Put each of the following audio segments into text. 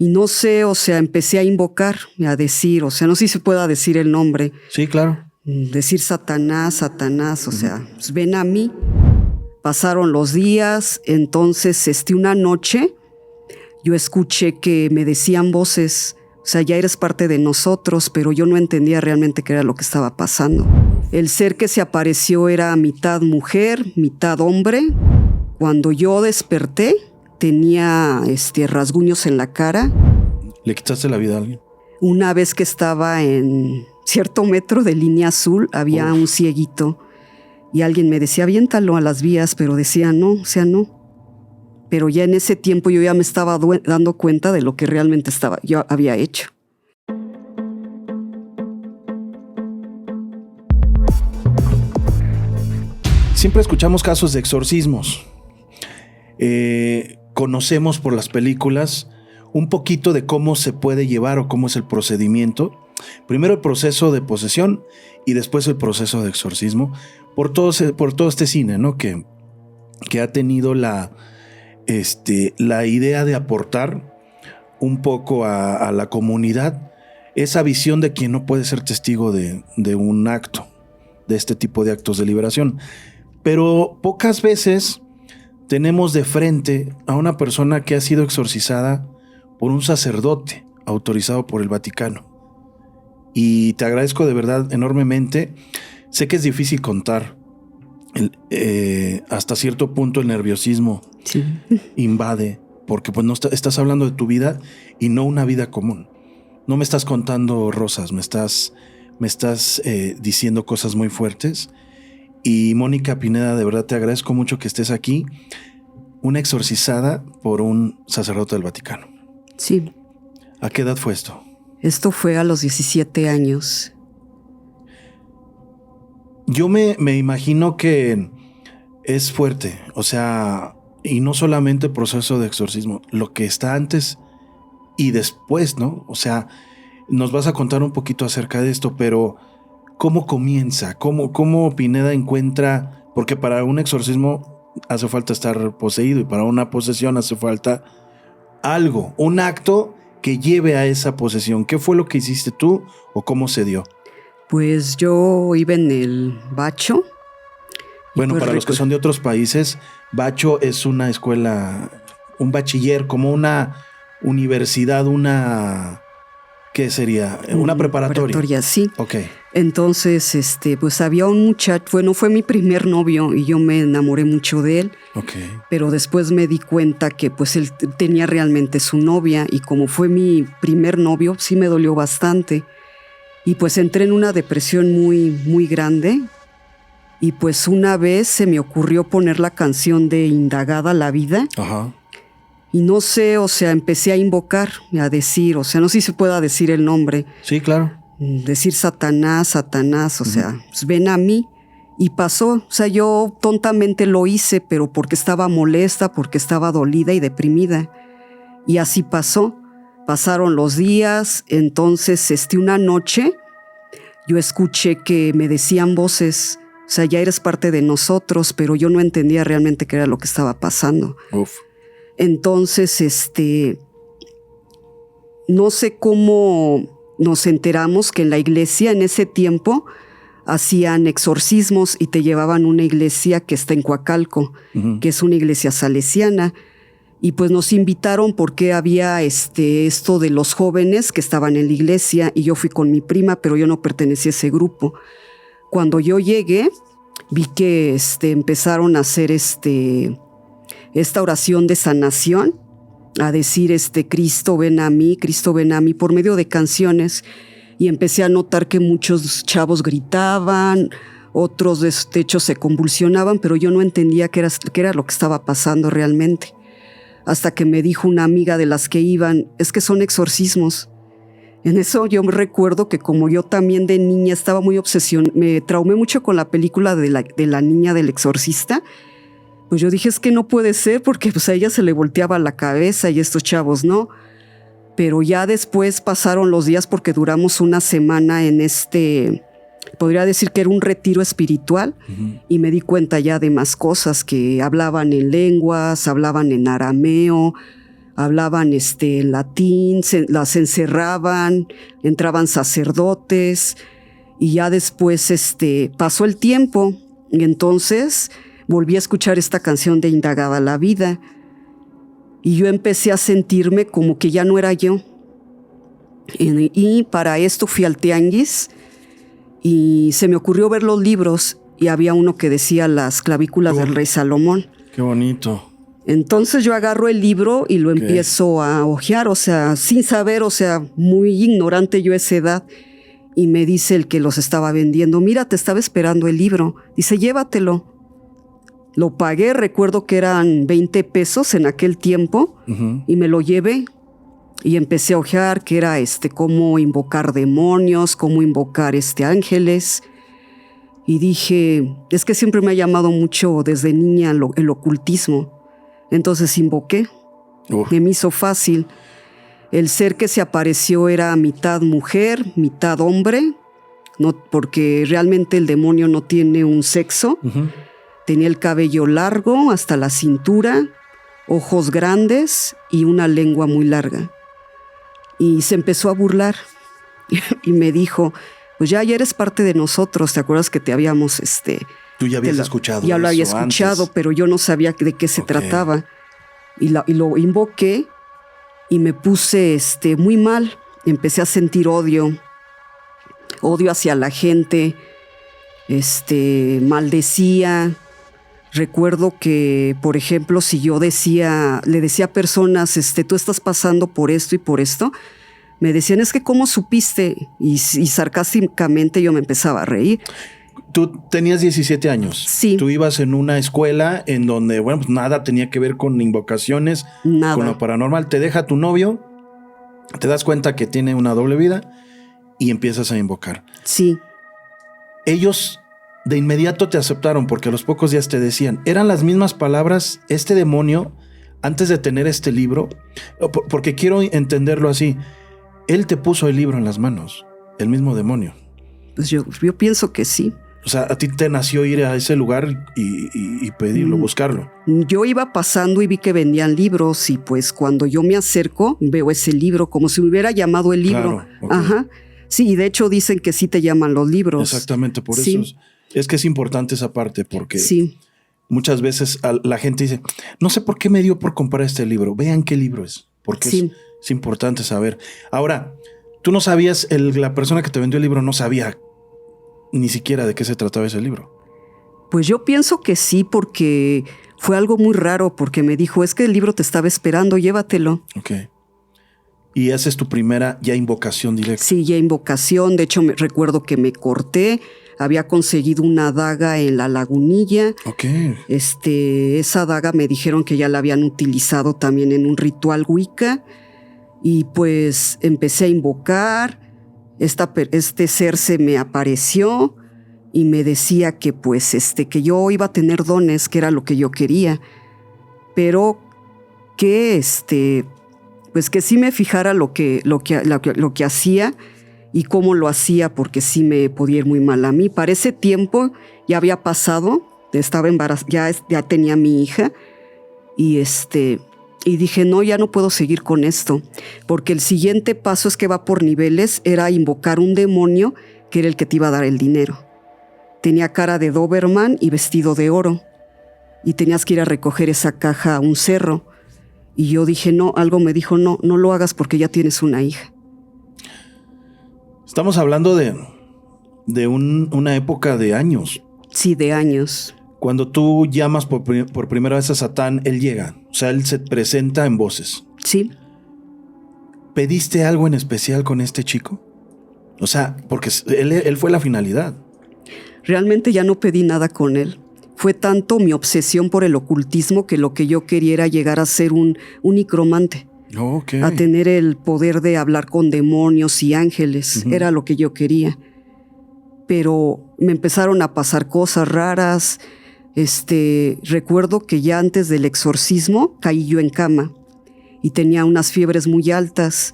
Y no sé, o sea, empecé a invocar, a decir, o sea, no sé si se pueda decir el nombre. Sí, claro. Decir Satanás, Satanás, o sea, pues ven a mí. Pasaron los días, entonces una noche yo escuché que me decían voces, o sea, ya eres parte de nosotros, pero yo no entendía realmente qué era lo que estaba pasando. El ser que se apareció era mitad mujer, mitad hombre. Cuando yo desperté, tenía rasguños en la cara. ¿Le quitaste la vida a alguien? Una vez que estaba en cierto metro de línea azul, había un cieguito y alguien me decía, aviéntalo a las vías, pero decía no, o sea, no. Pero ya en ese tiempo yo ya me estaba dando cuenta de lo que realmente yo había hecho. Siempre escuchamos casos de exorcismos. Conocemos por las películas un poquito de cómo se puede llevar o cómo es el procedimiento. Primero el proceso de posesión y después el proceso de exorcismo. Por todo este cine, ¿no? Que ha tenido la idea de aportar un poco a la comunidad esa visión de quien no puede ser testigo de un acto, de este tipo de actos de liberación. Pero pocas veces tenemos de frente a una persona que ha sido exorcizada por un sacerdote autorizado por el Vaticano. Y te agradezco de verdad enormemente. Sé que es difícil contar. Hasta cierto punto el nerviosismo invade, porque pues no estás hablando de tu vida y no una vida común. No me estás contando rosas, me estás diciendo cosas muy fuertes. Y Mónica Pineda, de verdad te agradezco mucho que estés aquí, una exorcizada por un sacerdote del Vaticano. Sí. ¿A qué edad fue esto? Esto fue a los 17 años. Yo me imagino que es fuerte, o sea, y no solamente el proceso de exorcismo, lo que está antes y después, ¿no? O sea, nos vas a contar un poquito acerca de esto, pero ¿cómo comienza? ¿Cómo Pineda encuentra? Porque para un exorcismo hace falta estar poseído y para una posesión hace falta algo, un acto que lleve a esa posesión. ¿Qué fue lo que hiciste tú o cómo se dio? Pues yo iba en el Bacho. Bueno, para los que son de otros países, Bacho es una escuela, un bachiller, como una universidad, ¿qué sería? Una preparatoria. Preparatoria, sí. Ok. Entonces, pues había un muchacho, bueno, fue mi primer novio y yo me enamoré mucho de él. Ok. Pero después me di cuenta que pues él tenía realmente su novia y como fue mi primer novio, sí me dolió bastante. Y pues entré en una depresión muy, muy grande. Y pues una vez se me ocurrió poner la canción de Indagada la Vida. Ajá. Y no sé, o sea, empecé a invocar, a decir, o sea, no sé si se pueda decir el nombre. Sí, claro. Decir Satanás, Satanás, o sea, pues ven a mí. Y pasó, o sea, yo tontamente lo hice, pero porque estaba molesta, porque estaba dolida y deprimida. Y así pasó. Pasaron los días, entonces una noche yo escuché que me decían voces, o sea, ya eres parte de nosotros, pero yo no entendía realmente qué era lo que estaba pasando. Uf. Entonces, no sé cómo nos enteramos que en la iglesia en ese tiempo hacían exorcismos y te llevaban a una iglesia que está en Coacalco, que es una iglesia salesiana. Y pues nos invitaron porque había esto de los jóvenes que estaban en la iglesia y yo fui con mi prima, pero yo no pertenecía a ese grupo. Cuando yo llegué, vi que empezaron a hacer esta oración de sanación, a decir Cristo ven a mí, por medio de canciones. Y empecé a notar que muchos chavos gritaban, otros de hecho se convulsionaban, pero yo no entendía qué era lo que estaba pasando realmente. Hasta que me dijo una amiga de las que iban, es que son exorcismos. En eso yo me recuerdo que como yo también de niña estaba muy obsesionada, me traumé mucho con la película de la niña del exorcista. Pues yo dije, es que no puede ser porque pues a ella se le volteaba la cabeza y estos chavos no. Pero ya después pasaron los días porque duramos una semana en podría decir que era un retiro espiritual, y me di cuenta ya de más cosas, que hablaban en lenguas, hablaban en arameo, hablaban latín, las encerraban, entraban sacerdotes, y ya después pasó el tiempo, y entonces volví a escuchar esta canción de Indagada la vida, y yo empecé a sentirme como que ya no era yo. Y para esto fui al tianguis, y se me ocurrió ver los libros, y había uno que decía Las clavículas del rey Salomón. Qué bonito. Entonces yo agarro el libro y lo empiezo a hojear, o sea, sin saber, o sea, muy ignorante yo a esa edad. Y me dice el que los estaba vendiendo, mira, te estaba esperando el libro. Dice, llévatelo. Lo pagué, recuerdo que eran 20 pesos en aquel tiempo, y me lo llevé. Y empecé a hojear, que era cómo invocar demonios, cómo invocar ángeles. Y dije, es que siempre me ha llamado mucho desde niña el ocultismo. Entonces invoqué. Me hizo fácil. El ser que se apareció era mitad mujer, mitad hombre, no, porque realmente el demonio no tiene un sexo. Tenía el cabello largo hasta la cintura, ojos grandes y una lengua muy larga. Y se empezó a burlar y me dijo, pues ya eres parte de nosotros, ¿te acuerdas que te habíamos... Tú ya habías escuchado. Ya lo había escuchado, antes. Pero yo no sabía de qué se trataba. Y lo invoqué y me puse muy mal. Empecé a sentir odio hacia la gente, maldecía. Recuerdo que, por ejemplo, si yo le decía a personas, tú estás pasando por esto y por esto, me decían, es que ¿cómo supiste? Y sarcásticamente yo me empezaba a reír. Tú tenías 17 años. Sí. Tú ibas en una escuela en donde, bueno, pues nada tenía que ver con invocaciones, nada. Con lo paranormal. Te deja tu novio, te das cuenta que tiene una doble vida y empiezas a invocar. Sí. Ellos de inmediato te aceptaron porque a los pocos días te decían, eran las mismas palabras, este demonio, antes de tener este libro, porque quiero entenderlo así, él te puso el libro en las manos, el mismo demonio. Pues yo pienso que sí. O sea, a ti te nació ir a ese lugar y pedirlo, buscarlo. Yo iba pasando y vi que vendían libros y pues cuando yo me acerco veo ese libro como si me hubiera llamado el libro. Claro, okay. Ajá. Sí, y de hecho dicen que sí te llaman los libros. Exactamente, por eso es que es importante esa parte porque muchas veces la gente dice, no sé por qué me dio por comprar este libro. Vean qué libro es, porque es importante saber. Ahora, tú no sabías, la persona que te vendió el libro no sabía ni siquiera de qué se trataba ese libro. Pues yo pienso que sí, porque fue algo muy raro, porque me dijo, es que el libro te estaba esperando, llévatelo. Ok. ¿Y esa es tu primera ya invocación directa? Sí, ya invocación. De hecho, recuerdo que me corté, había conseguido una daga en la Lagunilla. Ok. Esa daga me dijeron que ya la habían utilizado también en un ritual Wicca. Y pues empecé a invocar. Este ser se me apareció y me decía que pues que yo iba a tener dones, que era lo que yo quería, pero que pues que sí me fijara lo que hacía y cómo lo hacía, porque sí me podía ir muy mal a mí. Para ese tiempo ya había pasado, estaba embarazada, ya tenía mi hija y dije, no, ya no puedo seguir con esto, porque el siguiente paso es que va por niveles, era invocar un demonio que era el que te iba a dar el dinero. Tenía cara de Doberman y vestido de oro, y tenías que ir a recoger esa caja a un cerro. Y yo dije, no, algo me dijo, no lo hagas porque ya tienes una hija. Estamos hablando de una época de años. Sí, de años. Cuando tú llamas por primera vez a Satán, él llega. O sea, él se presenta en voces. Sí. ¿Pediste algo en especial con este chico? O sea, porque él fue la finalidad. Realmente ya no pedí nada con él. Fue tanto mi obsesión por el ocultismo que lo que yo quería era llegar a ser un nicromante. Okay. A tener el poder de hablar con demonios y ángeles. Uh-huh. Era lo que yo quería. Pero me empezaron a pasar cosas raras. Recuerdo que ya antes del exorcismo caí yo en cama y tenía unas fiebres muy altas.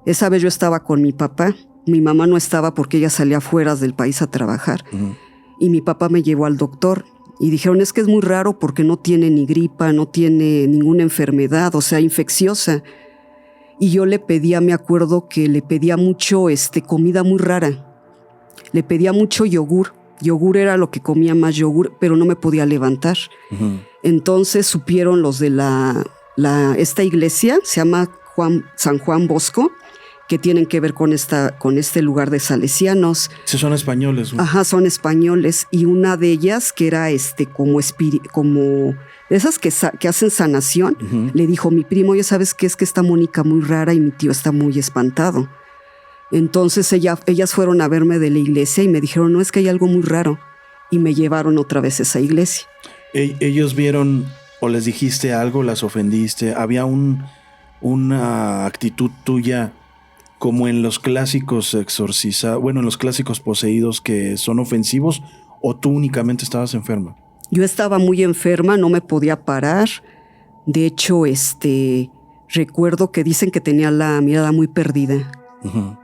Esa vez yo estaba con mi papá. Mi mamá no estaba porque ella salía fuera del país a trabajar. Uh-huh. Y mi papá me llevó al doctor Y dijeron, es que es muy raro porque no tiene ni gripa, no tiene ninguna enfermedad, o sea, infecciosa. Y yo le pedía, me acuerdo que le pedía mucho comida muy rara. Le pedía mucho yogur. Yogur era lo que comía más, yogur, pero no me podía levantar. Uh-huh. Entonces supieron los de esta iglesia, se llama San Juan Bosco, que tienen que ver con este lugar de salesianos. Sí, son españoles. ¿No? Ajá, son españoles. Y una de ellas, que era como de esas que hacen sanación, uh-huh. Le dijo, mi primo, ya sabes qué es que está Mónica muy rara y mi tío está muy espantado. Entonces ellas fueron a verme de la iglesia y me dijeron, no, es que hay algo muy raro. Y me llevaron otra vez a esa iglesia. ¿Ellos vieron o les dijiste algo, las ofendiste? ¿Había una actitud tuya como en los clásicos en los clásicos poseídos que son ofensivos, o tú únicamente estabas enferma? Yo estaba muy enferma, no me podía parar. De hecho, recuerdo que dicen que tenía la mirada muy perdida. Uh-huh.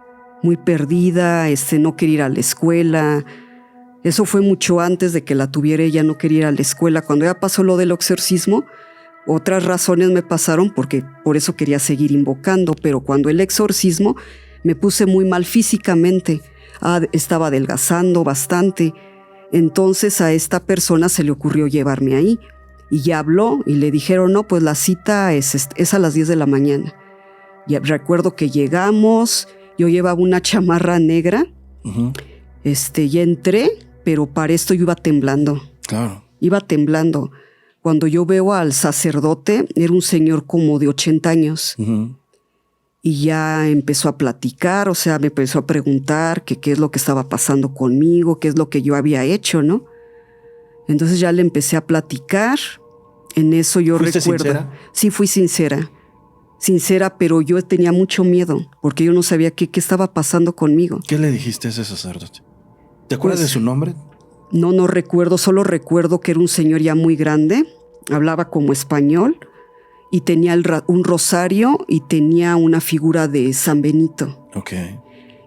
Muy perdida, no quería ir a la escuela. Eso fue mucho antes de que la tuviera, ella no quería ir a la escuela. Cuando ya pasó lo del exorcismo, otras razones me pasaron porque por eso quería seguir invocando, pero cuando el exorcismo me puse muy mal físicamente, estaba adelgazando bastante. Entonces a esta persona se le ocurrió llevarme ahí y ya habló y le dijeron, no, pues la cita es a las 10 de la mañana. Y recuerdo que llegamos, yo llevaba una chamarra negra, uh-huh. Ya entré, pero para esto yo iba temblando. Claro. Iba temblando. Cuando yo veo al sacerdote, era un señor como de 80 años. Uh-huh. Y ya empezó a platicar, o sea, me empezó a preguntar qué es lo que estaba pasando conmigo, qué es lo que yo había hecho, ¿no? Entonces ya le empecé a platicar. En eso yo recuerdo. ¿Fuiste sincera? Sí, fui sincera. Sincera, pero yo tenía mucho miedo, porque yo no sabía qué estaba pasando conmigo. ¿Qué le dijiste a ese sacerdote? ¿Te acuerdas de su nombre? No recuerdo, solo recuerdo que era un señor ya muy grande, hablaba como español y tenía un rosario y tenía una figura de San Benito. Okay.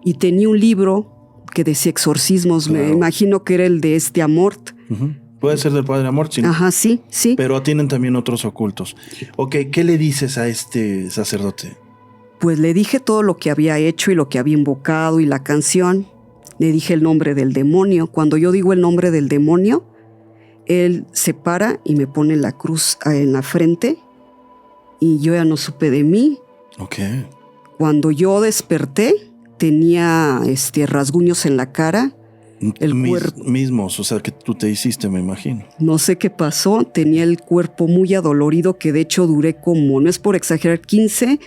Y tenía un libro que decía exorcismos, claro. Me imagino que era el de Amort. Uh-huh. Puede ser del Padre Amort, sí. Ajá, sí. Pero tienen también otros ocultos. Ok, ¿qué le dices a este sacerdote? Pues le dije todo lo que había hecho y lo que había invocado y la canción. Le dije el nombre del demonio. Cuando yo digo el nombre del demonio, él se para y me pone la cruz en la frente y yo ya no supe de mí. Okay. Cuando yo desperté, tenía rasguños en la cara. El cuerpo mismos, o sea, que tú te hiciste, me imagino. No sé qué pasó, tenía el cuerpo muy adolorido, que de hecho duré como, no es por exagerar, 15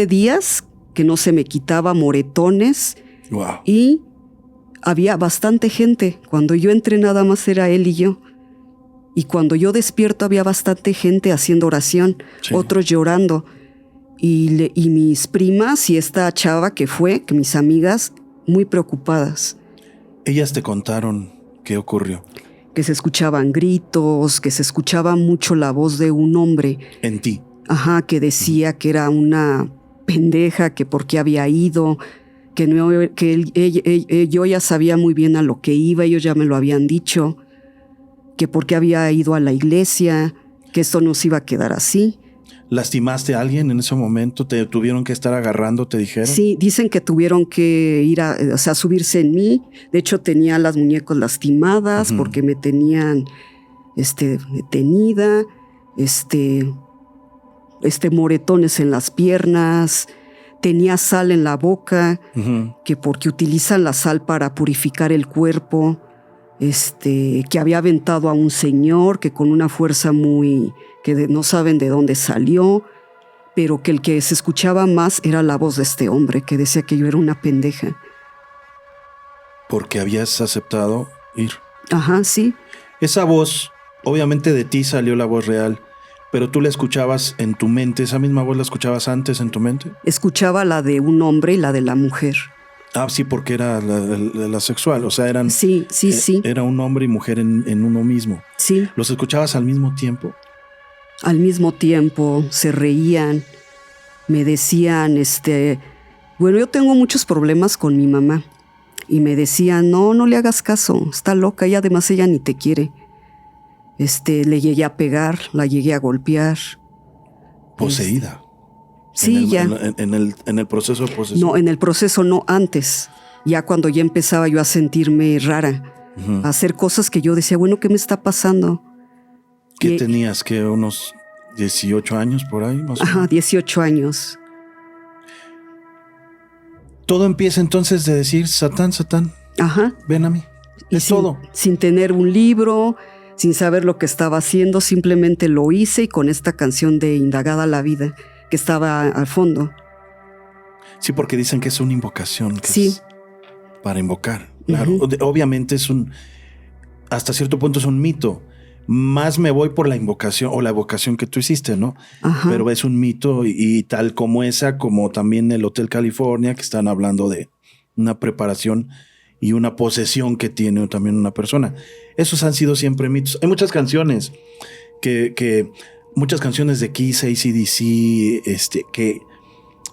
días que no se me quitaba, moretones. Wow. Y había bastante gente. Cuando yo entré nada más era él y yo. Y cuando yo despierto había bastante gente haciendo oración, sí. Otros llorando. Y mis primas y esta chava que mis amigas, muy preocupadas. Ellas te contaron qué ocurrió. Que se escuchaban gritos, que se escuchaba mucho la voz de un hombre. En ti. Ajá, que decía que era una pendeja, que por qué había ido, que yo ya sabía muy bien a lo que iba, ellos ya me lo habían dicho, que por qué había ido a la iglesia, que esto no se iba a quedar así. ¿Lastimaste a alguien en ese momento? ¿Te tuvieron que estar agarrando, te dijeron? Sí, dicen que tuvieron que ir a subirse en mí. De hecho, tenía las muñecas lastimadas, uh-huh. Porque me tenían detenida, moretones en las piernas, tenía sal en la boca, uh-huh. Que porque utilizan la sal para purificar el cuerpo, que había aventado a un señor que con una fuerza que no saben de dónde salió, pero que el que se escuchaba más era la voz de este hombre que decía que yo era una pendeja. Porque habías aceptado ir. Ajá, sí. Esa voz, obviamente de ti salió la voz real, pero tú la escuchabas en tu mente. ¿Esa misma voz la escuchabas antes en tu mente? Escuchaba la de un hombre y la de la mujer. Ah, sí, porque era la sexual, o sea, eran... Sí. Era un hombre y mujer en uno mismo. Sí. ¿Los escuchabas al mismo tiempo? Al mismo tiempo, se reían, me decían, bueno, yo tengo muchos problemas con mi mamá. Y me decían, no le hagas caso, está loca y además ella ni te quiere. Le llegué a pegar, la llegué a golpear. Poseída. Sí, ya. En el proceso de posesión. No, en el proceso no, antes. Ya cuando ya empezaba yo a sentirme rara, a hacer cosas que yo decía, bueno, ¿qué me está pasando? ¿Qué tenías? ¿Qué? ¿Unos 18 años por ahí? Más o menos. Ajá, 18 años. Todo empieza entonces de decir, Satán, Satán, Ajá. ven a mí. Es todo. Sin tener un libro, sin saber lo que estaba haciendo, simplemente lo hice y con esta canción de Indagada la Vida que estaba al fondo. Sí, porque dicen que es una invocación. Que sí. Es para invocar, claro. Obviamente hasta cierto punto es un mito. Más me voy por la invocación o la evocación que tú hiciste, ¿no? Ajá. Pero es un mito y tal como esa, como también el Hotel California, que están hablando de una preparación y una posesión que tiene también una persona. Esos han sido siempre mitos. Hay muchas canciones muchas canciones de Kiss, AC/DC, que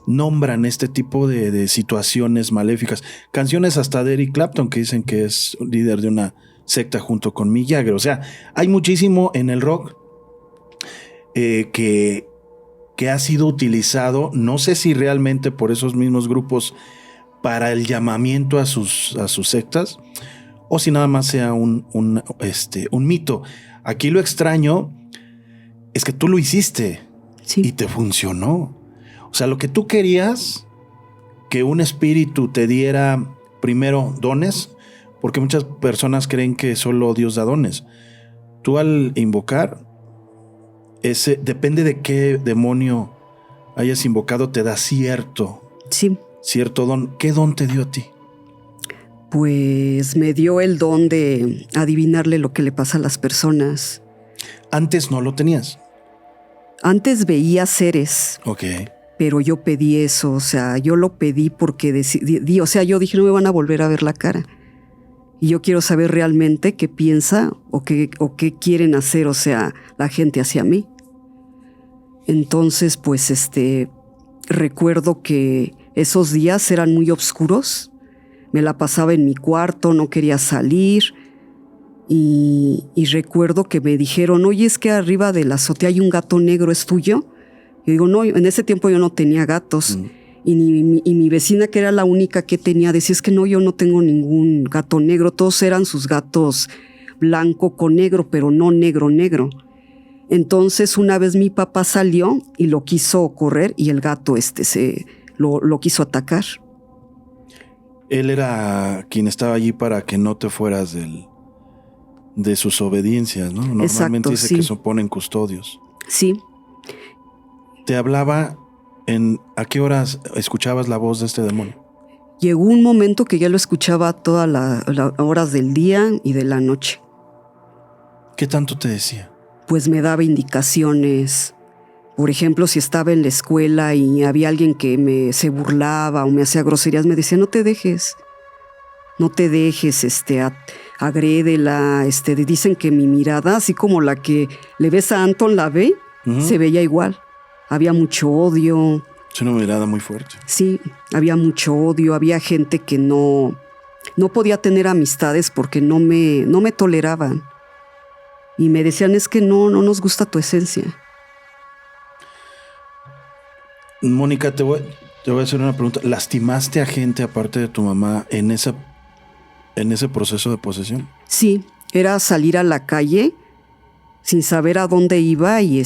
nombran este tipo de situaciones maléficas. Canciones hasta de Eric Clapton, que dicen que es líder de una secta junto con Mick Jagger. O sea, hay muchísimo en el rock que ha sido utilizado, no sé si realmente por esos mismos grupos para el llamamiento a sus sectas, o si nada más sea un mito. Aquí lo extraño es que tú lo hiciste y te funcionó. O sea, lo que tú querías, que un espíritu te diera primero dones, porque muchas personas creen que solo Dios da dones. Tú al invocar, depende de qué demonio hayas invocado, te da cierto don. ¿Qué don te dio a ti? Pues me dio el don de adivinarle lo que le pasa a las personas. Antes no lo tenías. Antes veía seres. Ok. Pero yo pedí eso, o sea, yo lo pedí porque decidí, o sea, yo dije, no me van a volver a ver la cara. Y yo quiero saber realmente qué piensa o qué quieren hacer, o sea, la gente hacia mí. Entonces, pues, recuerdo que esos días eran muy oscuros. Me la pasaba en mi cuarto, no quería salir. Y recuerdo que me dijeron, oye, es que arriba de la azotea hay un gato negro, ¿es tuyo? Yo digo, no, en ese tiempo yo no tenía gatos. Y mi vecina, que era la única que tenía, decía, es que no, yo no tengo ningún gato negro. Todos eran sus gatos blanco con negro, pero no negro. Entonces una vez mi papá salió y lo quiso correr y el gato lo quiso atacar. Él era quien estaba allí para que no te fueras de sus obediencias, ¿no? Normalmente dice que se ponen custodios. Sí. ¿Te hablaba a qué horas escuchabas la voz de este demonio? Llegó un momento que ya lo escuchaba a todas las horas del día y de la noche. ¿Qué tanto te decía? Pues me daba indicaciones. Por ejemplo, si estaba en la escuela y había alguien que se burlaba o me hacía groserías, me decía, no te dejes, agrédela. Dicen que mi mirada, así como la que le ves a Anton, la ve, se veía igual. Había mucho odio. Es una mirada muy fuerte. Sí, había mucho odio. Había gente que no podía tener amistades porque no me toleraban. Y me decían, es que no nos gusta tu esencia. Mónica, te voy a hacer una pregunta. ¿Lastimaste a gente aparte de tu mamá en ese proceso de posesión? Sí, era salir a la calle sin saber a dónde iba y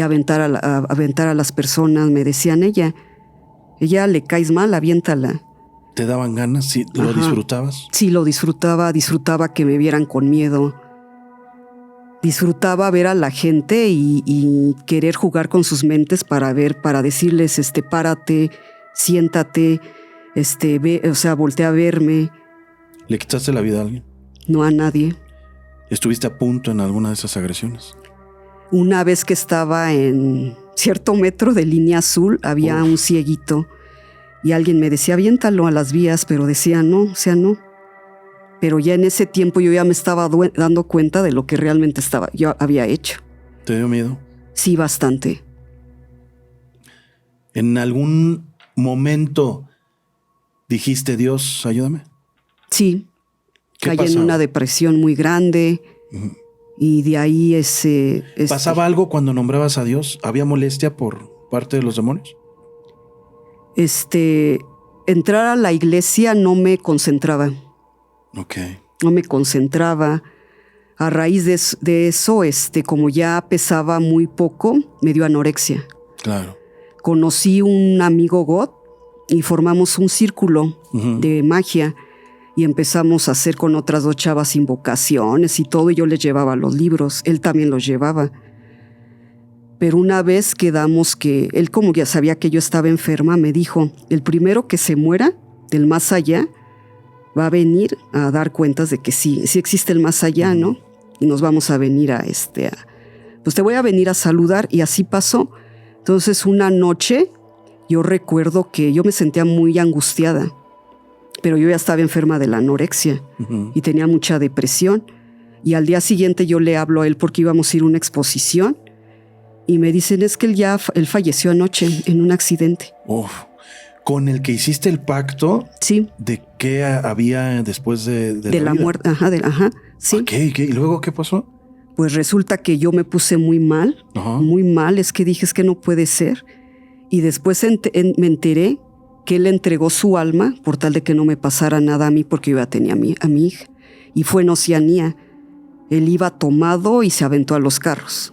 aventar a las personas. Me decían, ella le caes mal, aviéntala. ¿Te daban ganas? ¿Sí? ¿Lo disfrutabas? Sí, lo disfrutaba que me vieran con miedo. Disfrutaba ver a la gente y querer jugar con sus mentes para decirles, párate, siéntate, voltea a verme. ¿Le quitaste la vida a alguien? No, a nadie. ¿Estuviste a punto en alguna de esas agresiones? Una vez que estaba en cierto metro de línea azul, había un cieguito y alguien me decía, aviéntalo a las vías, pero decía no. Pero ya en ese tiempo yo ya me estaba dando cuenta de lo que realmente yo había hecho. ¿Te dio miedo? Sí, bastante. ¿En algún momento dijiste, Dios, ayúdame? Sí. Caí en una depresión muy grande Y de ahí ¿Pasaba algo cuando nombrabas a Dios? ¿Había molestia por parte de los demonios? Entrar a la iglesia no me concentraba. Ok. No me concentraba. A raíz de eso, como ya pesaba muy poco, me dio anorexia. Claro. Conocí un amigo God y formamos un círculo de magia y empezamos a hacer con otras 2 chavas invocaciones y todo, y yo les llevaba los libros, él también los llevaba. Pero una vez quedamos que él, como ya sabía que yo estaba enferma, me dijo, el primero que se muera del más allá va a venir a dar cuentas de que sí existe el más allá, ¿no? Y nos vamos a venir pues te voy a venir a saludar, y así pasó. Entonces una noche yo recuerdo que yo me sentía muy angustiada, pero yo ya estaba enferma de la anorexia y tenía mucha depresión. Y al día siguiente yo le hablo a él porque íbamos a ir a una exposición y me dicen, es que él falleció anoche en un accidente. Uf. ¿Con el que hiciste el pacto? Sí. ¿De qué había después de la muerte? Ajá, sí. ¿Qué? ¿Y luego qué pasó? Pues resulta que yo me puse muy mal, muy mal. Es que dije, es que no puede ser. Y después me enteré que él entregó su alma por tal de que no me pasara nada a mí, porque yo ya tenía a mi hija. Y fue en Oceanía. Él iba tomado y se aventó a los carros.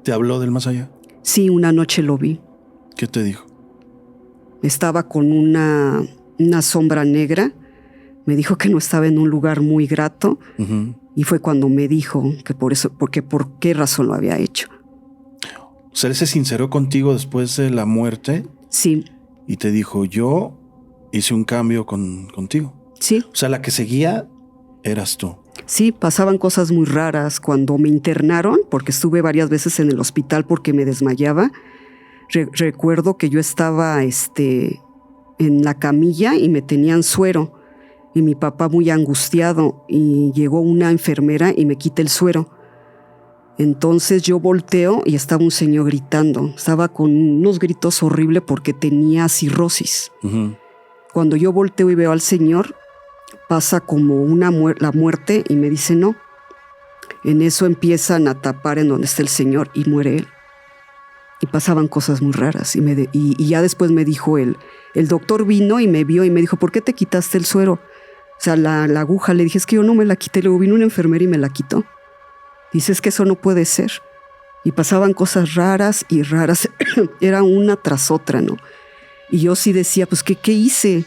¿Te habló del más allá? Sí, una noche lo vi. ¿Qué te dijo? Estaba con una sombra negra. Me dijo que no estaba en un lugar muy grato. Y fue cuando me dijo que por qué razón lo había hecho. O sea, él se sinceró contigo después de la muerte. Sí. Y te dijo, yo hice un cambio contigo. Sí. O sea, la que seguía eras tú. Sí, pasaban cosas muy raras. Cuando me internaron, porque estuve varias veces en el hospital porque me desmayaba, recuerdo que yo estaba en la camilla y me tenían suero. Y mi papá muy angustiado, y llegó una enfermera y me quita el suero. Entonces yo volteo y estaba un señor gritando. Estaba con unos gritos horribles porque tenía cirrosis. Cuando yo volteo y veo al señor, pasa como la muerte y me dice no. En eso empiezan a tapar en donde está el señor y muere él. Y pasaban cosas muy raras. Y ya después me dijo el doctor vino y me vio y me dijo, ¿por qué te quitaste el suero? O sea, la aguja. Le dije, es que yo no me la quité. Luego vino una enfermera y me la quitó. Dice, es que eso no puede ser. Y pasaban cosas raras y raras. Era una tras otra, ¿no? Y yo sí decía, pues, ¿qué hice?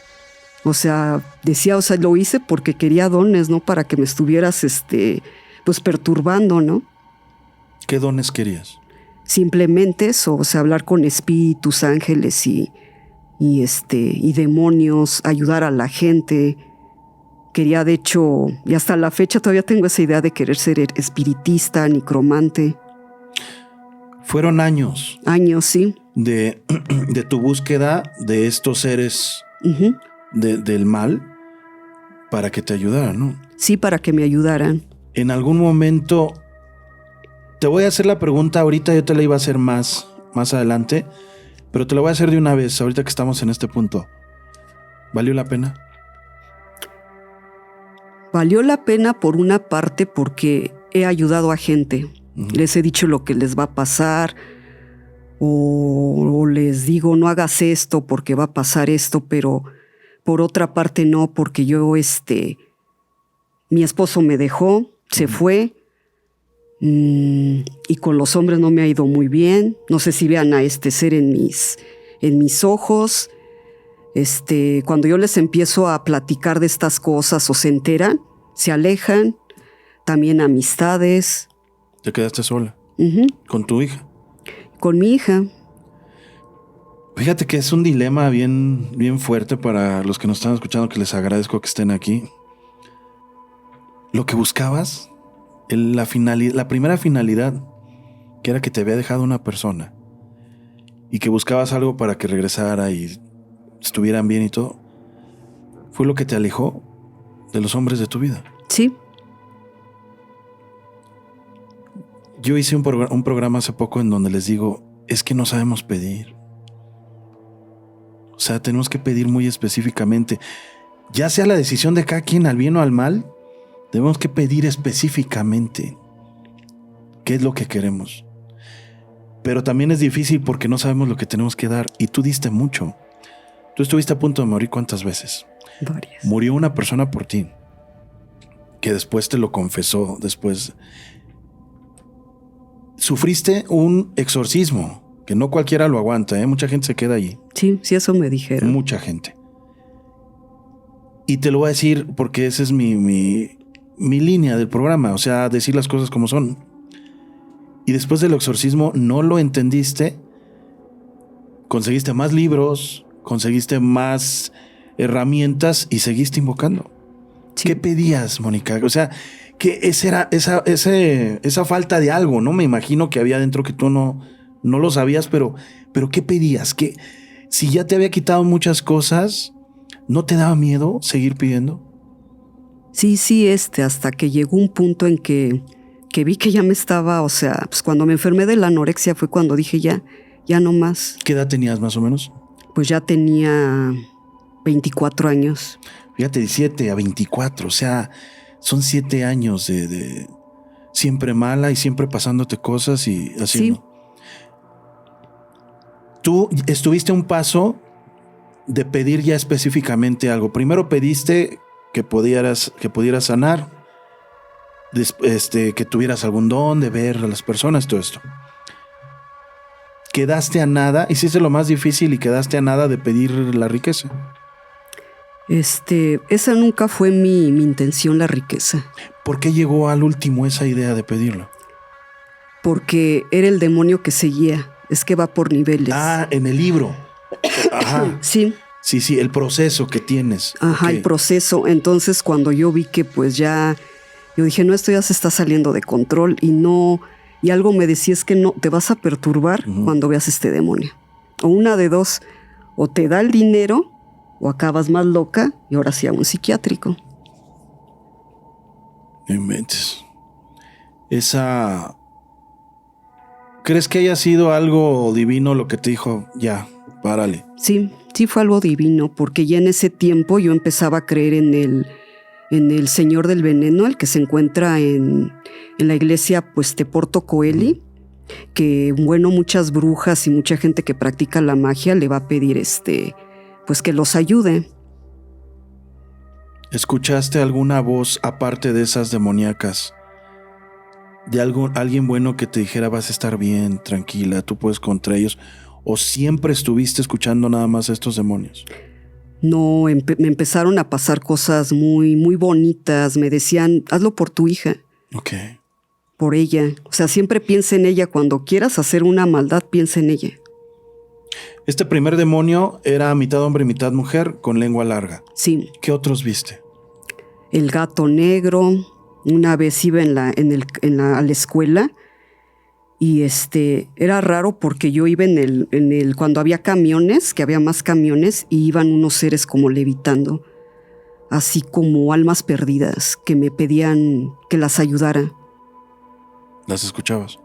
O sea, lo hice porque quería dones, ¿no? Para que me estuvieras, pues, perturbando, ¿no? ¿Qué dones querías? Simplemente eso, o sea, hablar con espíritus, ángeles y demonios, ayudar a la gente. Quería, de hecho, y hasta la fecha todavía tengo esa idea de querer ser espiritista, necromante. Fueron años. Años, sí. De tu búsqueda de estos seres del mal para que te ayudaran, ¿no? Sí, para que me ayudaran. En algún momento, te voy a hacer la pregunta ahorita, yo te la iba a hacer más adelante, pero te la voy a hacer de una vez, ahorita que estamos en este punto. ¿Valió la pena? Valió la pena por una parte porque he ayudado a gente. Les he dicho lo que les va a pasar, o les digo, no hagas esto porque va a pasar esto, pero por otra parte no, porque yo, mi esposo me dejó, se fue, y con los hombres no me ha ido muy bien. No sé si vean a este ser en mis ojos. Cuando yo les empiezo a platicar de estas cosas o se enteran, se alejan. También amistades. ¿Te quedaste sola? ¿Con tu hija? Con mi hija. Fíjate que es un dilema bien, bien fuerte para los que nos están escuchando, que les agradezco que estén aquí. Lo que buscabas, la primera finalidad, que era que te había dejado una persona y que buscabas algo para que regresara y estuvieran bien y todo, fue lo que te alejó de los hombres de tu vida. Sí. Yo hice un programa hace poco en donde les digo, es que no sabemos pedir. O sea, tenemos que pedir muy específicamente, ya sea la decisión de cada quien al bien o al mal, Debemos que pedir específicamente qué es lo que queremos. Pero también es difícil porque no sabemos lo que tenemos que dar. Y tú diste mucho. Tú estuviste a punto de morir ¿cuántas veces? Varias. Murió una persona por ti, que después te lo confesó. Después sufriste un exorcismo, que no cualquiera lo aguanta, ¿eh? Mucha gente se queda allí. Sí, eso me dijeron. Mucha gente. Y te lo voy a decir porque esa es mi línea del programa, o sea, decir las cosas como son. Y después del exorcismo no lo entendiste, conseguiste más libros, conseguiste más herramientas y seguiste invocando. Sí. ¿Qué pedías, Mónica? O sea, que esa falta de algo, ¿no? Me imagino que había dentro que tú no lo sabías, pero ¿qué pedías? ¿Qué, si ya te había quitado muchas cosas, ¿no te daba miedo seguir pidiendo? Sí, hasta que llegó un punto en que vi que ya me estaba, o sea, pues cuando me enfermé de la anorexia fue cuando dije ya no más. ¿Qué edad tenías más o menos? Pues ya tenía 24 años. Fíjate, 17 a 24, o sea, son 7 años de siempre mala y siempre pasándote cosas y así. Sí. ¿No? Tú estuviste a un paso de pedir ya específicamente algo. Primero pediste que pudieras sanar, que tuvieras algún don de ver a las personas, todo esto. Quedaste a nada, hiciste lo más difícil y quedaste a nada de pedir la riqueza. Esa nunca fue mi intención, la riqueza. ¿Por qué llegó al último esa idea de pedirlo? Porque era el demonio que seguía. Es que va por niveles. Ah, en el libro. Ajá. Sí. Sí, el proceso que tienes. Ajá, okay. El proceso. Entonces, cuando yo vi que pues ya... Yo dije, no, esto ya se está saliendo de control y algo me decía es que no, te vas a perturbar cuando veas este demonio. O una de dos, o te da el dinero o acabas más loca y ahora sí a un psiquiátrico. No inventes. ¿Crees que haya sido algo divino lo que te dijo? Ya, párale. Sí fue algo divino, porque ya en ese tiempo yo empezaba a creer en el Señor del Veneno, el que se encuentra en la iglesia pues Teporto Coeli, que bueno, muchas brujas y mucha gente que practica la magia le va a pedir pues que los ayude. ¿Escuchaste alguna voz aparte de esas demoníacas? De alguien bueno que te dijera vas a estar bien, tranquila, tú puedes contra ellos, o siempre estuviste escuchando nada más a estos demonios? No, me empezaron a pasar cosas muy, muy bonitas. Me decían, hazlo por tu hija. Ok. Por ella. O sea, siempre piensa en ella. Cuando quieras hacer una maldad, piensa en ella. Este primer demonio era mitad hombre, mitad mujer, con lengua larga. Sí. ¿Qué otros viste? El gato negro. Una vez iba a la escuela y era raro porque yo iba cuando había camiones, que había más camiones, y iban unos seres como levitando, así como almas perdidas que me pedían que las ayudara. ¿Las escuchabas?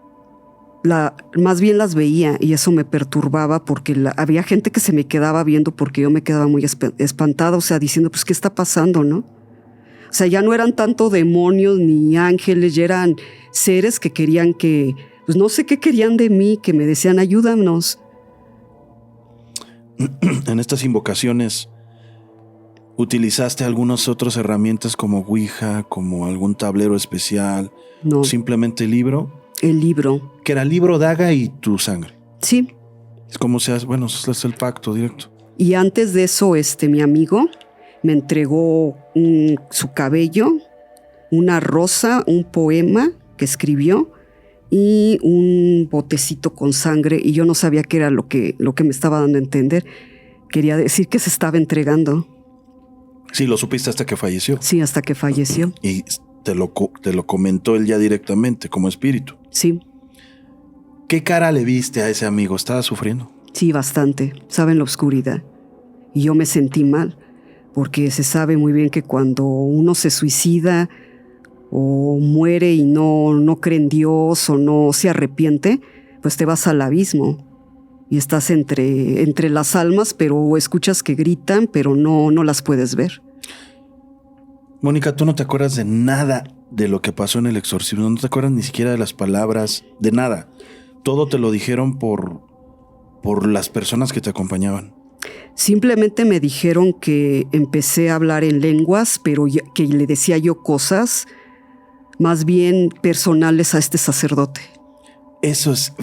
Más bien las veía y eso me perturbaba porque había gente que se me quedaba viendo porque yo me quedaba muy espantada, o sea, diciendo, pues, ¿qué está pasando, no? O sea, ya no eran tanto demonios ni ángeles, ya eran seres que querían pues no sé qué querían de mí, que me decían, ayúdanos. En estas invocaciones, ¿utilizaste algunas otras herramientas como Ouija, como algún tablero especial? No. ¿Simplemente el libro? El libro. Que era libro, daga y tu sangre. Sí. Es como se hace, bueno, es el pacto directo. Y antes de eso, mi amigo me entregó su cabello, una rosa, un poema que escribió y un botecito con sangre, y yo no sabía qué era lo que me estaba dando a entender. Quería decir que se estaba entregando. Sí, lo supiste hasta que falleció. Sí, hasta que falleció. Y te lo comentó él ya directamente, como espíritu. Sí. ¿Qué cara le viste a ese amigo? ¿Estaba sufriendo? Sí, bastante. Estaba en la oscuridad. Y yo me sentí mal, porque se sabe muy bien que cuando uno se suicida o muere y no cree en Dios o no se arrepiente, pues te vas al abismo y estás entre las almas, pero escuchas que gritan, pero no las puedes ver. Mónica, tú no te acuerdas de nada de lo que pasó en el exorcismo, no te acuerdas ni siquiera de las palabras, de nada. Todo te lo dijeron por las personas que te acompañaban. Simplemente me dijeron que empecé a hablar en lenguas, pero que le decía yo cosas más bien personales a este sacerdote. Eso es...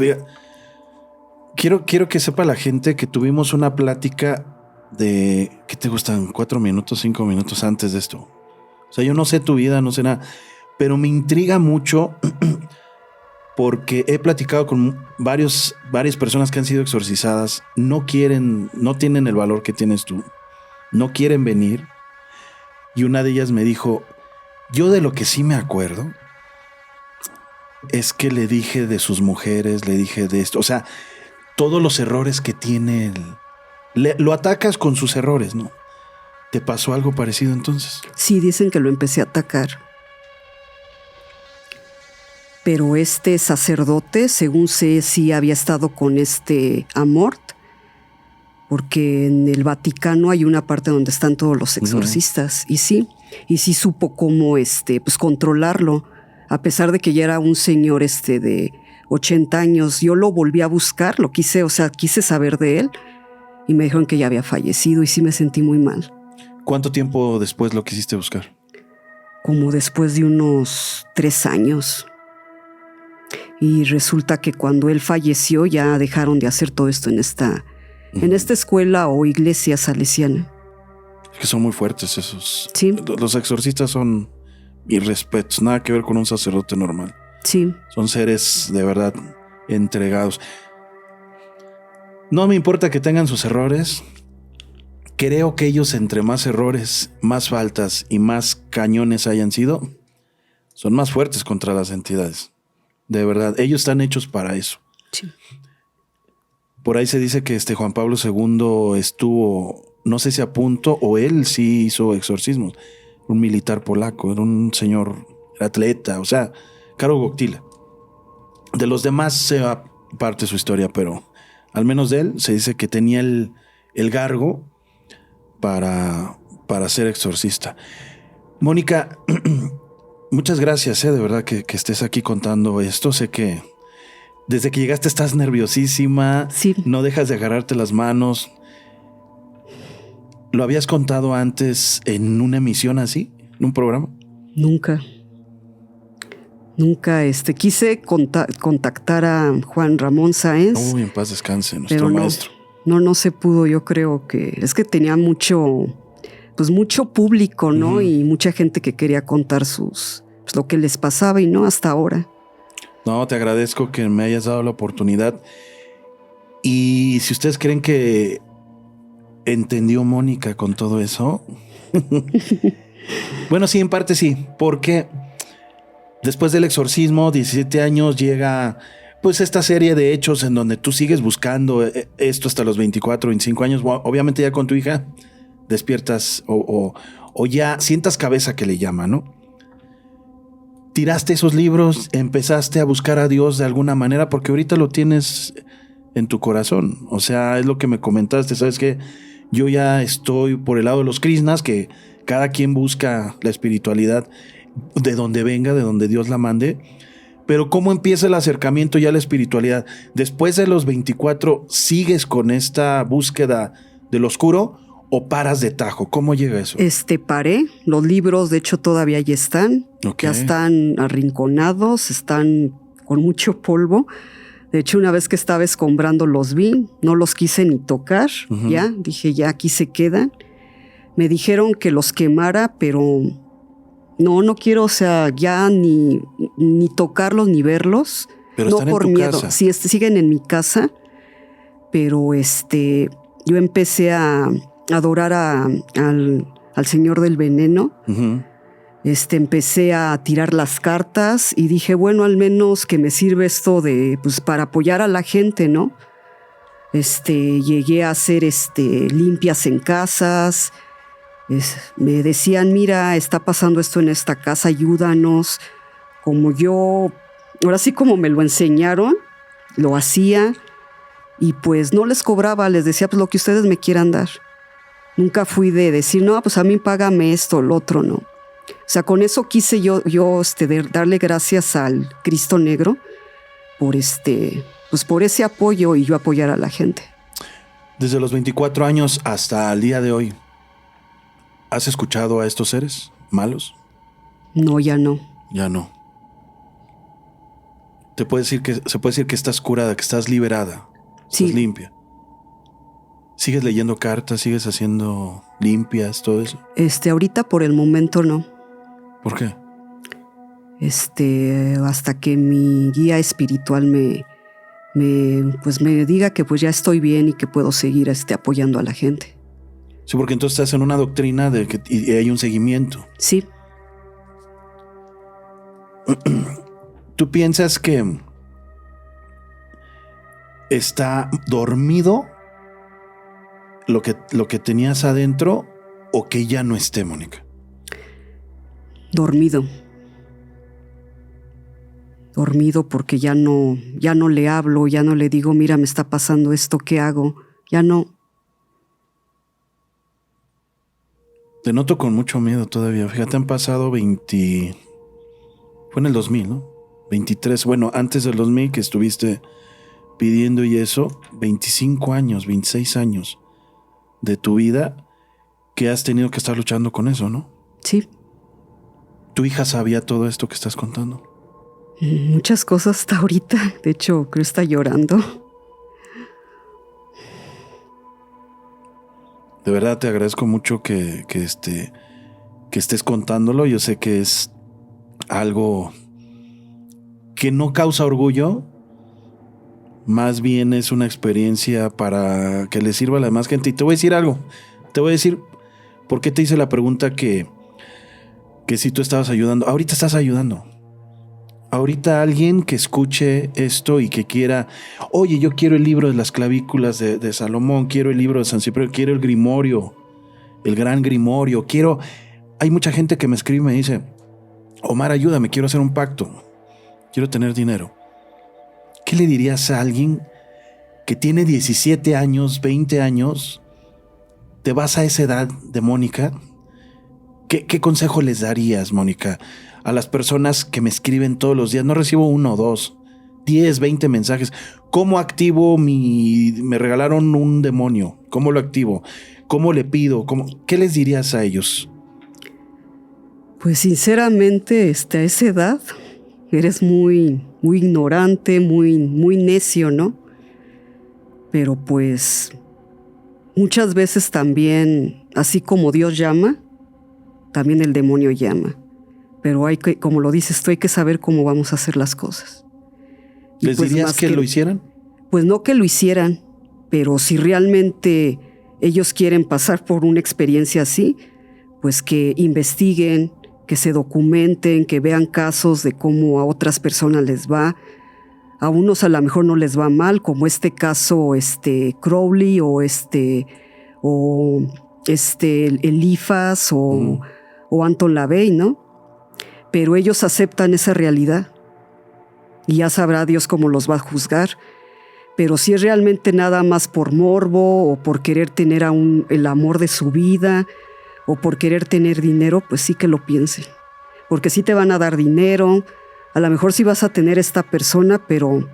Quiero que sepa la gente que tuvimos una plática de... ¿Qué te gustan? 4 minutos, 5 minutos antes de esto. O sea, yo no sé tu vida, no sé nada, pero me intriga mucho porque he platicado con varias personas que han sido exorcizadas, no tienen el valor que tienes tú, no quieren venir. Y una de ellas me dijo, yo de lo que sí me acuerdo es que le dije de sus mujeres, le dije de esto, o sea, todos los errores que tiene lo atacas con sus errores, ¿no? ¿Te pasó algo parecido entonces? Sí, dicen que lo empecé a atacar. Pero este sacerdote, según sé, sí había estado con este Amort, porque en el Vaticano hay una parte donde están todos los exorcistas, y sí supo cómo pues controlarlo, a pesar de que ya era un señor de 80 años. Yo lo volví a buscar, quise saber de él, y me dijeron que ya había fallecido, y sí me sentí muy mal. ¿Cuánto tiempo después lo quisiste buscar? Como después de unos 3 años. Y resulta que cuando él falleció ya dejaron de hacer todo esto en esta escuela o iglesia salesiana. Es que son muy fuertes esos. Sí. Los exorcistas son irrespetos, nada que ver con un sacerdote normal. Sí. Son seres de verdad entregados. No me importa que tengan sus errores. Creo que ellos, entre más errores, más faltas y más cañones hayan sido, son más fuertes contra las entidades. De verdad, ellos están hechos para eso. Sí. Por ahí se dice que Juan Pablo II estuvo, no sé si a punto, o él sí hizo exorcismos. Un militar polaco, era un señor, era atleta, o sea, Karol Wojtyla. De los demás se va parte su historia, pero al menos de él se dice que tenía el gargo para ser exorcista. Mónica, muchas gracias, de verdad que estés aquí contando esto. Sé que desde que llegaste estás nerviosísima, sí. No dejas de agarrarte las manos. ¿Lo habías contado antes en una emisión así, en un programa? Nunca quise contactar a Juan Ramón Sáenz. Uy, en paz descanse, nuestro maestro. No se pudo. Yo creo que es que tenía mucho público, ¿no? Y mucha gente que quería contar lo que les pasaba, y no hasta ahora. No, te agradezco que me hayas dado la oportunidad. Y si ustedes creen que entendió Mónica con todo eso, bueno, sí, en parte sí, porque después del exorcismo, 17 años, llega pues esta serie de hechos en donde tú sigues buscando esto hasta los 24, 25 años. Obviamente ya con tu hija despiertas o ya sientas cabeza, que le llama, ¿no? Tiraste esos libros, empezaste a buscar a Dios de alguna manera, porque ahorita lo tienes en tu corazón. O sea, es lo que me comentaste, ¿sabes qué? Yo ya estoy por el lado de los Krishnas, que cada quien busca la espiritualidad de donde venga, de donde Dios la mande. Pero ¿cómo empieza el acercamiento ya a la espiritualidad? Después de los 24, ¿sigues con esta búsqueda del oscuro o paras de tajo? ¿Cómo llega eso? Paré. Los libros, de hecho, todavía ya están. Okay. Ya están arrinconados, están con mucho polvo. De hecho, una vez que estaba escombrando los vi, no los quise ni tocar. Ya, dije, ya aquí se quedan. Me dijeron que los quemara, pero no quiero, o sea, ya ni tocarlos ni verlos. Pero no están por en tu miedo. casa. Sí, siguen en mi casa, pero yo empecé a adorar al Señor del Veneno. Empecé a tirar las cartas y dije, bueno, al menos que me sirve esto para apoyar a la gente, ¿no? Llegué a hacer limpias en casas. Me decían, mira, está pasando esto en esta casa, ayúdanos. Ahora sí como me lo enseñaron, lo hacía, y pues no les cobraba, les decía pues lo que ustedes me quieran dar. Nunca fui de decir, no, pues a mí págame esto, lo otro, no. sea, con eso quise yo darle gracias al Cristo Negro por pues por ese apoyo y yo apoyar a la gente. Desde los 24 años hasta el día de hoy, ¿has escuchado a estos seres malos? No, ya no. Ya no. Se puede decir que estás curada, que estás liberada, Sí. estás limpia. ¿Sigues leyendo cartas? ¿Sigues haciendo limpias, todo eso? Ahorita por el momento no. ¿Por qué? Hasta que mi guía espiritual me diga que pues ya estoy bien y que puedo seguir apoyando a la gente. Sí, porque entonces estás en una doctrina de que y hay un seguimiento. Sí. ¿Tú piensas que está dormido lo que tenías adentro o que ya no esté, Mónica? Dormido porque ya no le hablo, ya no le digo, mira, me está pasando esto, ¿qué hago? Ya no. Te noto con mucho miedo todavía. Fíjate, han pasado 20... Fue en el 2000, ¿no? 23, bueno, antes del 2000 que estuviste pidiendo y eso, 25 años, 26 años de tu vida que has tenido que estar luchando con eso, ¿no? Sí. ¿Tu hija sabía todo esto que estás contando? Muchas cosas hasta ahorita. De hecho, creo que está llorando. De verdad te agradezco mucho que estés contándolo. Yo sé que es algo que no causa orgullo, más bien es una experiencia para que le sirva a la demás gente. Y te voy a decir algo. Te voy a decir por qué te hice la pregunta que si tú estabas ayudando. Ahorita estás ayudando. Ahorita alguien que escuche esto y que quiera, oye, yo quiero el libro de las clavículas de Salomón, quiero el libro de San Cipriano, quiero el grimorio, el gran grimorio, quiero... Hay mucha gente que me escribe y me dice, Omar, ayúdame, quiero hacer un pacto, quiero tener dinero. ¿Qué le dirías a alguien que tiene 17 años, 20 años, te vas a esa edad de Mónica? ¿Qué consejo les darías, Mónica, a las personas que me escriben todos los días? No recibo 1, 2, 10, 20 mensajes. ¿Cómo activo me regalaron un demonio? ¿Cómo lo activo? ¿Cómo le pido? ¿Qué les dirías a ellos? Pues sinceramente, a esa edad eres muy, muy ignorante, muy, muy necio, ¿no? Pero pues muchas veces también, así como Dios llama, también el demonio llama. Pero hay que, como lo dices tú, hay que saber cómo vamos a hacer las cosas. ¿Les dirías que lo hicieran? Pues no que lo hicieran, pero si realmente ellos quieren pasar por una experiencia así, pues que investiguen, que se documenten, que vean casos de cómo a otras personas les va. A unos a lo mejor no les va mal, como este caso, Crowley o Eliphas o Anton LaVey, ¿no? Pero ellos aceptan esa realidad y ya sabrá Dios cómo los va a juzgar. Pero si es realmente nada más por morbo o por querer tener el amor de su vida o por querer tener dinero, pues sí que lo piensen. Porque sí te van a dar dinero, a lo mejor sí vas a tener esta persona, pero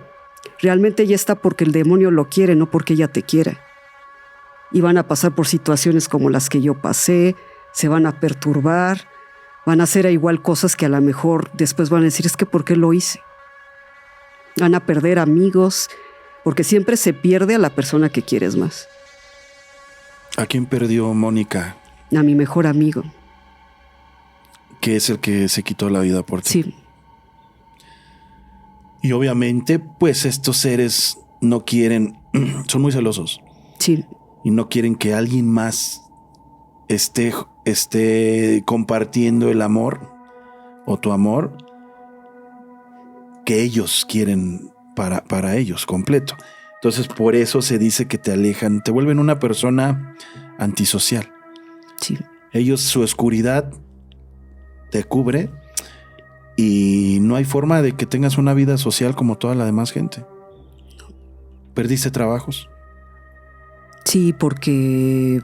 realmente ella está porque el demonio lo quiere, no porque ella te quiera. Y van a pasar por situaciones como las que yo pasé, se van a perturbar, van a hacer igual cosas que a lo mejor después van a decir, es que ¿por qué lo hice? Van a perder amigos, porque siempre se pierde a la persona que quieres más. ¿A quién perdió Mónica? A mi mejor amigo. Que es el que se quitó la vida por ti. Sí. Y obviamente, pues estos seres no quieren, son muy celosos. Sí. Y no quieren que alguien más esté compartiendo el amor o tu amor que ellos quieren para ellos, completo. Entonces, por eso se dice que te alejan, te vuelven una persona antisocial. Sí. Ellos, su oscuridad te cubre y no hay forma de que tengas una vida social como toda la demás gente. ¿Perdiste trabajos? Sí, porque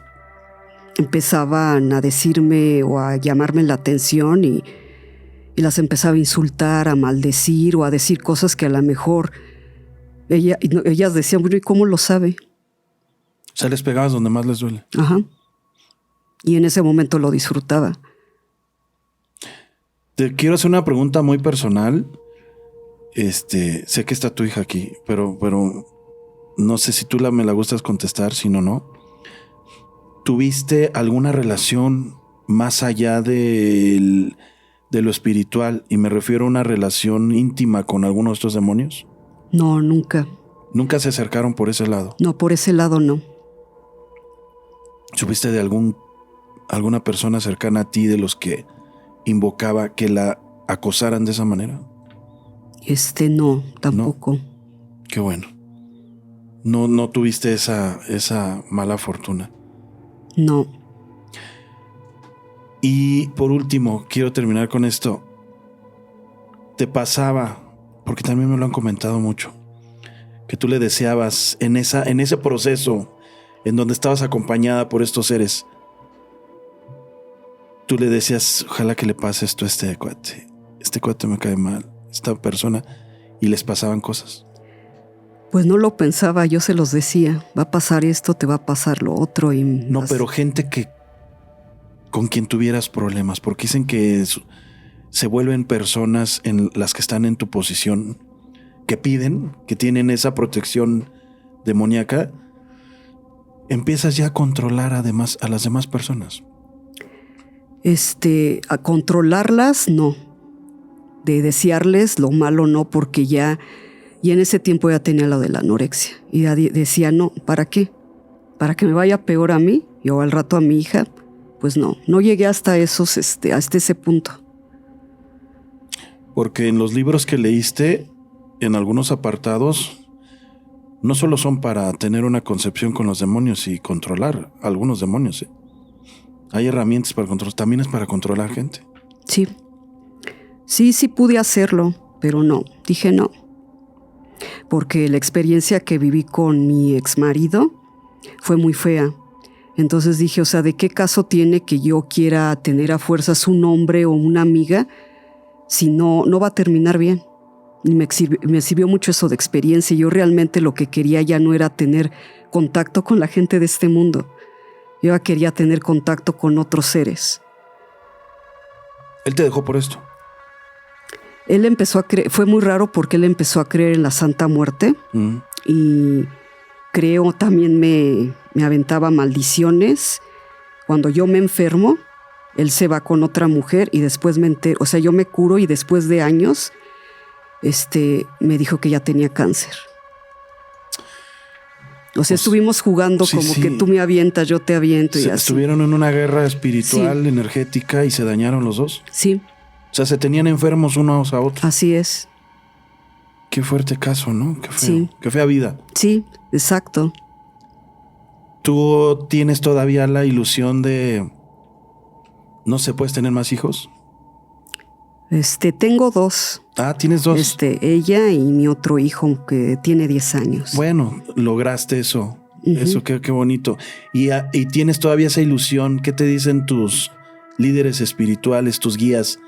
empezaban a decirme o a llamarme la atención y las empezaba a insultar, a maldecir o a decir cosas que a lo mejor ellas decían, bueno, ¿y cómo lo sabe? O sea, les pegabas donde más les duele. Ajá. Y en ese momento lo disfrutaba. Te quiero hacer una pregunta muy personal. Sé que está tu hija aquí, pero no sé si tú me la gustas contestar, si no. ¿Tuviste alguna relación más allá de lo espiritual? Y me refiero a una relación íntima con alguno de estos demonios. No, nunca. ¿Nunca se acercaron por ese lado? No, por ese lado no. ¿Supiste de alguna persona cercana a ti de los que invocaba que la acosaran de esa manera? No, tampoco. ¿No? Qué bueno. No tuviste esa mala fortuna. No. Y por último, quiero terminar con esto. ¿Te pasaba, porque también me lo han comentado mucho, que tú le deseabas en ese proceso en donde estabas acompañada por estos seres, tú le decías, ojalá que le pase esto a este cuate me cae mal, esta persona, y les pasaban cosas? Pues no lo pensaba, yo se los decía, va a pasar esto, te va a pasar lo otro. Pero gente con quien tuvieras problemas, porque dicen que se vuelven personas en las que están en tu posición, que piden, que tienen esa protección demoníaca, empiezas ya a controlar además a las demás personas. A controlarlas, no. De desearles lo malo, no, porque ya en ese tiempo ya tenía lo de la anorexia. Y ya decía, no, ¿para qué? ¿Para que me vaya peor a mí y o al rato a mi hija? Pues no llegué hasta ese punto. Porque en los libros que leíste, en algunos apartados, no solo son para tener una concepción con los demonios y controlar algunos demonios. Hay herramientas para controlar, también es para controlar gente. Sí. Sí pude hacerlo, pero no. Dije no. Porque la experiencia que viví con mi exmarido fue muy fea. Entonces dije, o sea, ¿de qué caso tiene que yo quiera tener a fuerzas un hombre o una amiga si no va a terminar bien? Y me sirvió mucho eso de experiencia. Yo realmente lo que quería ya no era tener contacto con la gente de este mundo. Yo ya quería tener contacto con otros seres. ¿Él te dejó por esto? Él empezó a creer, fue muy raro porque él empezó a creer en la Santa Muerte. Y creo también me aventaba maldiciones. Cuando yo me enfermo, él se va con otra mujer y después me entero, o sea, yo me curo y después de años me dijo que ya tenía cáncer. O sea, estuvimos jugando como que tú me avientas, yo te aviento y así. ¿Estuvieron en una guerra espiritual, energética y se dañaron los dos? Sí. O sea, se tenían enfermos unos a otros. Así es. Qué fuerte caso, ¿no? Qué feo. Sí. Qué fea vida. Sí, exacto. ¿Tú tienes todavía la ilusión de... no sé, puedes tener más hijos? Tengo 2. Ah, ¿tienes 2? Ella y mi otro hijo que tiene 10 años. Bueno, lograste eso. Eso, qué bonito. Y tienes todavía esa ilusión. ¿Qué te dicen tus líderes espirituales, tus guías?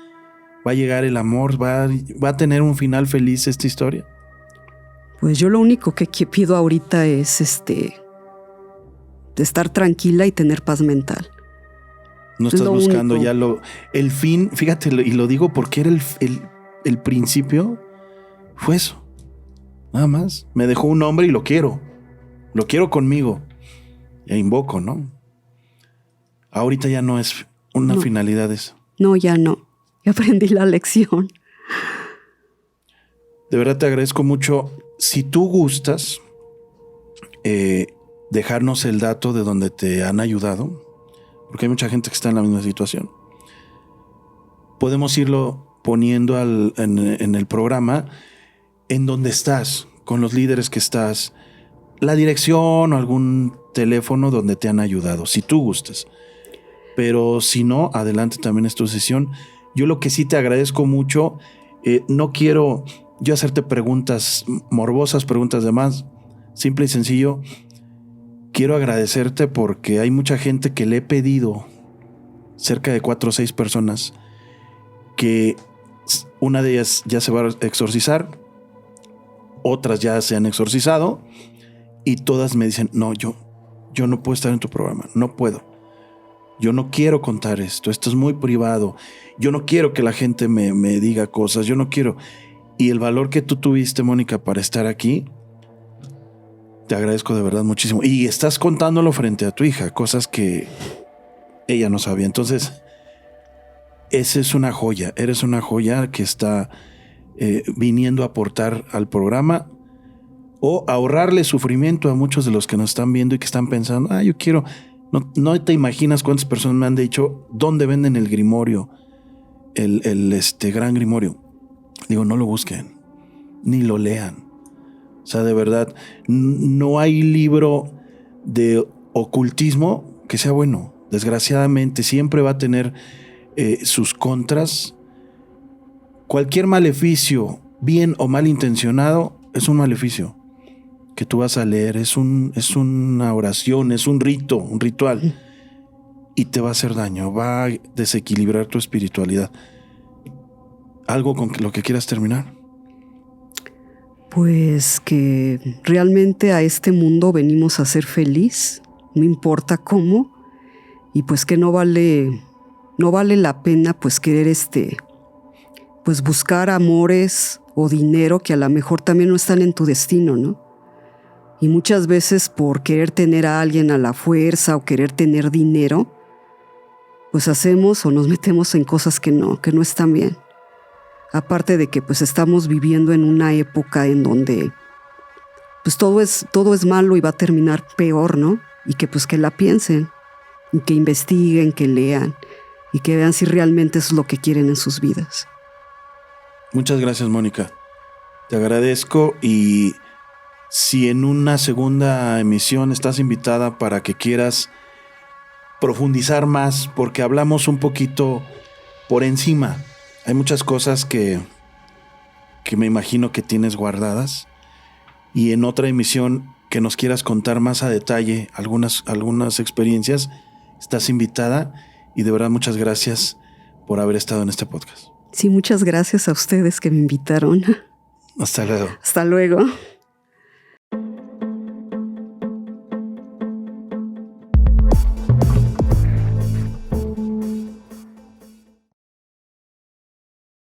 ¿Va a llegar el amor? ¿Va a tener un final feliz esta historia? Pues yo lo único que pido ahorita es de estar tranquila y tener paz mental. No estás buscando único. Ya el fin, fíjate, y lo digo porque era el principio, fue eso. Nada más. Me dejó un hombre y lo quiero conmigo. Ya invoco, ¿no? Ahorita ya no es una finalidad eso. No, ya no. Ya aprendí la lección. De verdad te agradezco mucho. Si tú gustas dejarnos el dato de donde te han ayudado, porque hay mucha gente que está en la misma situación, podemos irlo poniendo en el programa en donde estás, con los líderes que estás, la dirección o algún teléfono donde te han ayudado, si tú gustas. Pero si no, adelante, también es tu sesión. Yo lo que sí te agradezco mucho, no quiero yo hacerte preguntas morbosas, preguntas de más, simple y sencillo, quiero agradecerte porque hay mucha gente que le he pedido, cerca de 4 o 6 personas, que una de ellas ya se va a exorcizar, otras ya se han exorcizado y todas me dicen, no, yo no puedo estar en tu programa, no puedo. Yo no quiero contar esto es muy privado. Yo no quiero que la gente me diga cosas, yo no quiero. Y el valor que tú tuviste, Mónica, para estar aquí, te agradezco de verdad muchísimo. Y estás contándolo frente a tu hija, cosas que ella no sabía. Entonces, esa es una joya. Eres una joya que está viniendo a aportar al programa o ahorrarle sufrimiento a muchos de los que nos están viendo y que están pensando, yo quiero... No te imaginas cuántas personas me han dicho dónde venden el grimorio, el gran grimorio. Digo, no lo busquen, ni lo lean. O sea, de verdad, no hay libro de ocultismo que sea bueno. Desgraciadamente, siempre va a tener sus contras. Cualquier maleficio, bien o mal intencionado, es un maleficio que tú vas a leer, es una oración, es un rito, un ritual, y te va a hacer daño, va a desequilibrar tu espiritualidad. ¿Algo con lo que quieras terminar? Pues que realmente a este mundo venimos a ser feliz, no importa cómo, y pues que no vale la pena pues querer pues buscar amores o dinero que a lo mejor también no están en tu destino, ¿no? Y muchas veces por querer tener a alguien a la fuerza o querer tener dinero, pues hacemos o nos metemos en cosas que no están bien. Aparte de que pues estamos viviendo en una época en donde pues todo es malo y va a terminar peor, ¿no? Y que pues que la piensen, y que investiguen, que lean y que vean si realmente es lo que quieren en sus vidas. Muchas gracias, Mónica. Te agradezco y si en una segunda emisión estás invitada para que quieras profundizar más, porque hablamos un poquito por encima. Hay muchas cosas que me imagino que tienes guardadas y en otra emisión que nos quieras contar más a detalle algunas experiencias, estás invitada y de verdad muchas gracias por haber estado en este podcast. Sí, muchas gracias a ustedes que me invitaron. Hasta luego. Hasta luego.